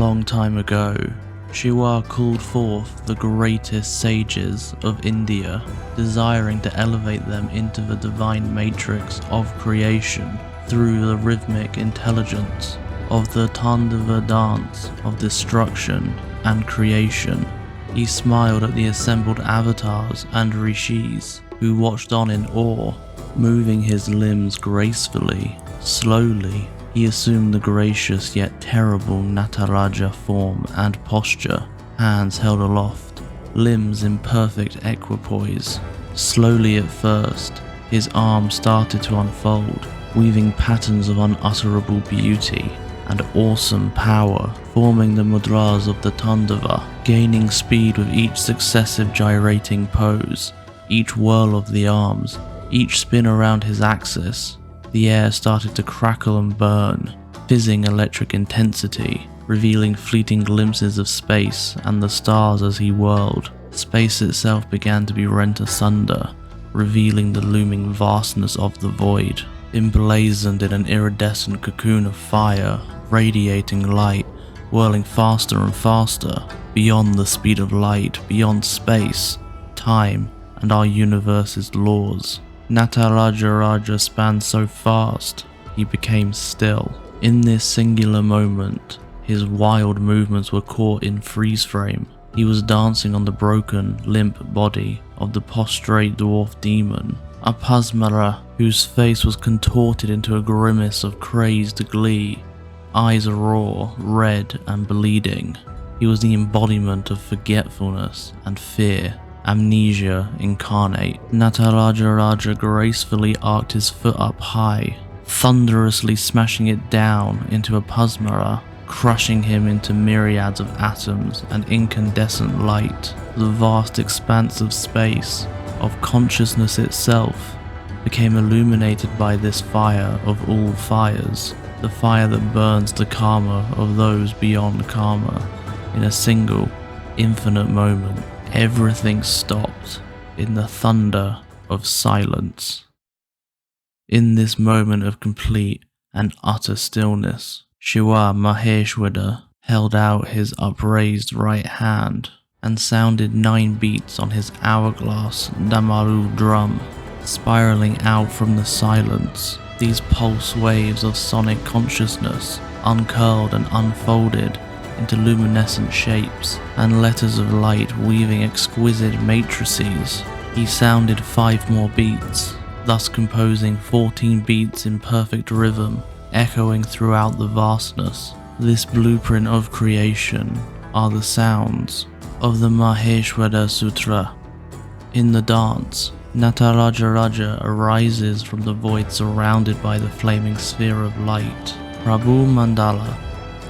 long time ago, Shiva called forth the greatest sages of India, desiring to elevate them into the divine matrix of creation through the rhythmic intelligence of the Tandava Dance of destruction and creation. He smiled at the assembled avatars and rishis, who watched on in awe. Moving his limbs gracefully, slowly, he assumed the gracious yet terrible Nataraja form and posture, hands held aloft, limbs in perfect equipoise. Slowly at first, his arms started to unfold, weaving patterns of unutterable beauty and awesome power, forming the mudras of the Tandava, gaining speed with each successive gyrating pose, each whirl of the arms, each spin around his axis. The air started to crackle and burn, fizzing electric intensity, revealing fleeting glimpses of space and the stars as he whirled. Space itself began to be rent asunder, revealing the looming vastness of the void, emblazoned in an iridescent cocoon of fire, radiating light, whirling faster and faster, beyond the speed of light, beyond space, time, and our universe's laws. Nataraja spanned so fast, he became still. In this singular moment, his wild movements were caught in freeze frame. He was dancing on the broken, limp body of the prostrate dwarf demon, a Pasmara whose face was contorted into a grimace of crazed glee, eyes raw, red and bleeding. He was the embodiment of forgetfulness and fear, amnesia incarnate. Nataraja gracefully arced his foot up high, thunderously smashing it down into a Pasmara, crushing him into myriads of atoms and incandescent light. The vast expanse of space, of consciousness itself, became illuminated by this fire of all fires, the fire that burns the karma of those beyond karma. In a single, infinite moment, everything stopped in the thunder of silence. In this moment of complete and utter stillness, Shiva Maheshwara held out his upraised right hand and sounded 9 beats on his hourglass damaru drum. Spiraling out from the silence, these pulse waves of sonic consciousness uncurled and unfolded into luminescent shapes and letters of light weaving exquisite matrices. He sounded 5 more beats, thus composing 14 beats in perfect rhythm, echoing throughout the vastness. This blueprint of creation are the sounds of the Maheshwara Sutra. In the dance, Nataraja arises from the void surrounded by the flaming sphere of light. Prabhu Mandala,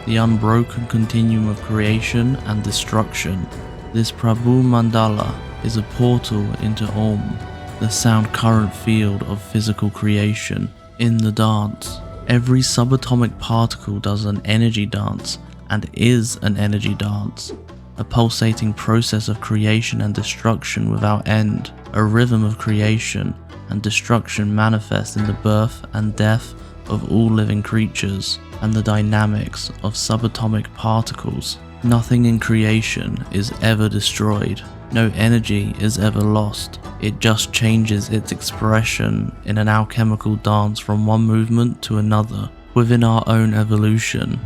the unbroken continuum of creation and destruction. This Prabhu Mandala is a portal into Om, the sound current field of physical creation. In the dance, every subatomic particle does an energy dance and is an energy dance, a pulsating process of creation and destruction without end. A rhythm of creation and destruction manifests in the birth and death of all living creatures and the dynamics of subatomic particles. Nothing in creation is ever destroyed. No energy is ever lost. It just changes its expression in an alchemical dance from one movement to another. Within our own evolution,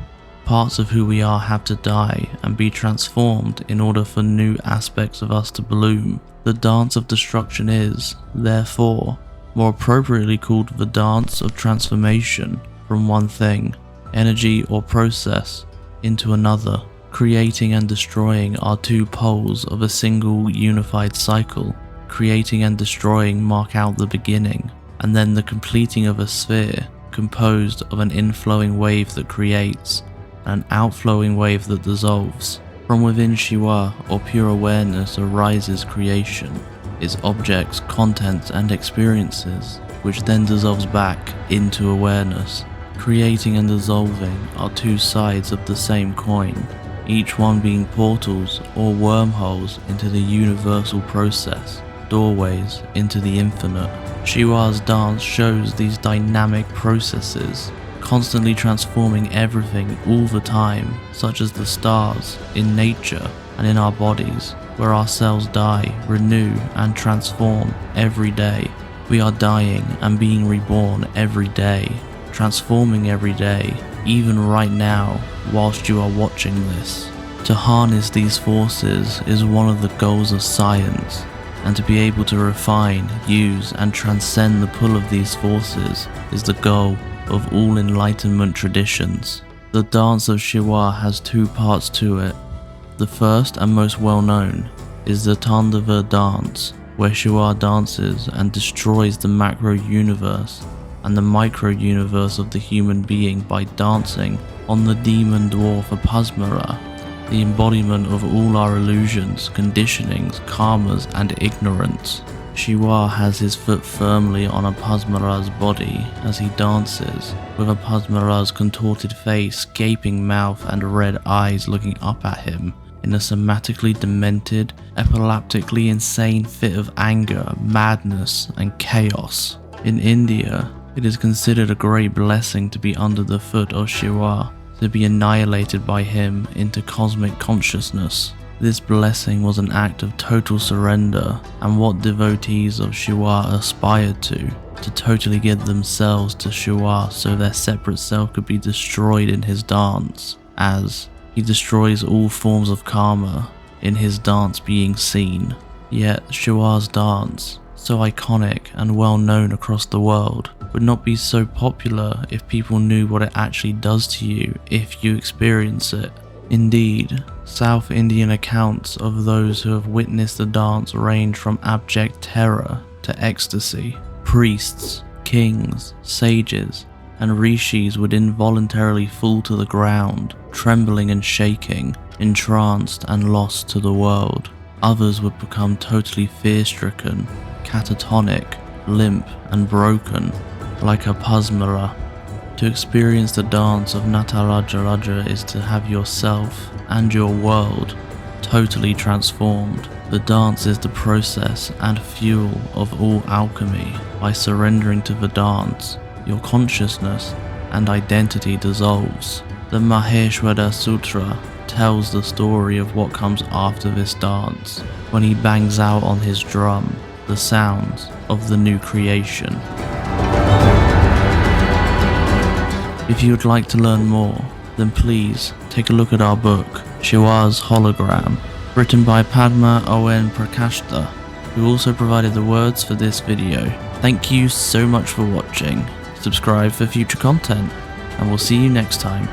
parts of who we are have to die and be transformed in order for new aspects of us to bloom. The dance of destruction is, therefore, more appropriately called the dance of transformation from one thing, energy or process, into another. Creating and destroying are 2 poles of a single unified cycle. Creating and destroying mark out the beginning, and then the completing of a sphere composed of an inflowing wave that creates, and an outflowing wave that dissolves. From within Shiva, or pure awareness, arises creation, its objects, contents and experiences, which then dissolves back into awareness. Creating and dissolving are 2 sides of the same coin, each one being portals or wormholes into the universal process, doorways into the infinite. Shiva's dance shows these dynamic processes, constantly transforming everything all the time, such as the stars, in nature, and in our bodies, where our cells die, renew, and transform every day. We are dying and being reborn every day, transforming every day, even right now, whilst you are watching this. To harness these forces is one of the goals of science, and to be able to refine, use, and transcend the pull of these forces is the goal of all enlightenment traditions. The dance of Shiva has two parts to it. The first and most well known is the Tandava Dance, where Shiva dances and destroys the macro universe and the micro universe of the human being by dancing on the demon dwarf Maheshwara, the embodiment of all our illusions, conditionings, karmas, and ignorance. Shiva has his foot firmly on Maheshwara's body as he dances, with Maheshwara's contorted face, gaping mouth, and red eyes looking up at him in a somatically demented, epileptically insane fit of anger, madness, and chaos. In India, it is considered a great blessing to be under the foot of Shiva, to be annihilated by him into cosmic consciousness. This blessing was an act of total surrender, and what devotees of Shiva aspired to totally give themselves to Shiva so their separate self could be destroyed in his dance, as he destroys all forms of karma in his dance being seen. Yet Shiva's dance, so iconic and well known across the world, would not be so popular if people knew what it actually does to you if you experience it. Indeed, South Indian accounts of those who have witnessed the dance range from abject terror to ecstasy. Priests, kings, sages, and rishis would involuntarily fall to the ground, trembling and shaking, entranced and lost to the world. Others would become totally fear-stricken, catatonic, limp, and broken, like a Maheshwara. To experience the dance of Nataraja is to have yourself and your world totally transformed. The dance is the process and fuel of all alchemy. By surrendering to the dance, your consciousness and identity dissolves. The Maheshwara Sutra tells the story of what comes after this dance, when he bangs out on his drum the sounds of the new creation. If you would like to learn more, then please take a look at our book, Shiva's Hologram, written by Padma Owen Prakashta, who also provided the words for this video. Thank you so much for watching. Subscribe for future content, and we'll see you next time.